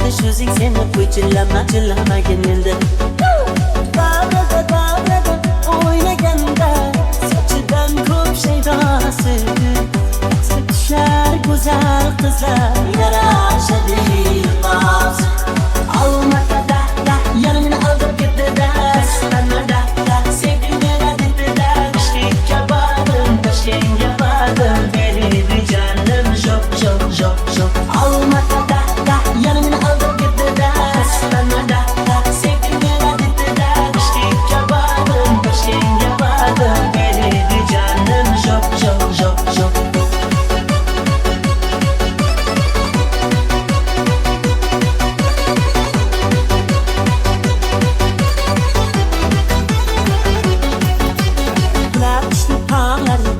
Atish o'zing seni qo'y chillamagin endi. Davrada o'ynaganda sochidan ko'p shaydosi tushar go'zal qizlar yarashadi libos. Olmatada yanimni aldab ketdi-da, Istanbulda sevgimga debda, Toshkentga bordim, berdi jonim jo'q. Olmatada yanimni aldab ketdi-da, Istanbulda sevgimga debda, Toshkentga bordim, berdi jonim jo'q.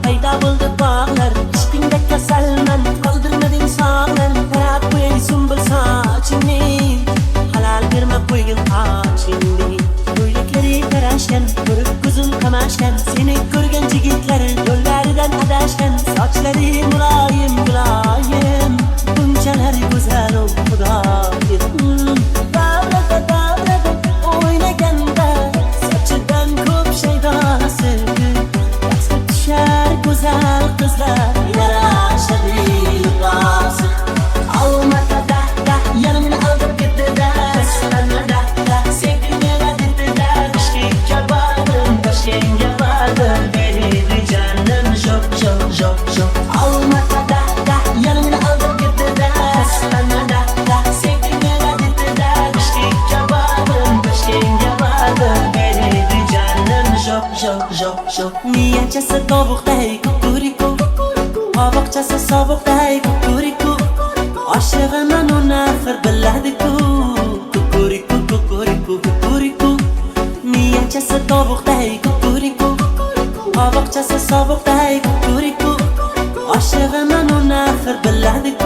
Payda bo'ldi bog'lar, ishqingda kasalman, qoldirmading sog'lan. Qarab qo'yay sumbul sochingni, halal berma qo'ygin qochingni. Ko'ylaklari tarashgan, ko'rib ko'zim qamashgan, seni ko'rgan yigitlar yo'llaridan adashgan. Sochlari muloyim, bunchalar go'zal xudoyim. Davrada o'ynaganda sochidan ko'p shaydosi go'zal qizlar yarashadi libos. Olmatada yanimni aldab ketdi-da, Istanbulda sevgimga debda, Toshkentga bordim, berdi jonim jo'q. Olmatada yanimni aldab ketdi-da, Istanbulda sevgimga debda, Toshkentga bordim, berdi jonim jo'q. Miyachasi tovuqday kukuriku, qovoqchasi sovuqday kukuriku, oshig'iman uni axir biladiku, kukuriku. Miyachasi tovuqday kukuriku, qovoqchasi sovuqday kukuriku, oshig'iman uni axir biladiku.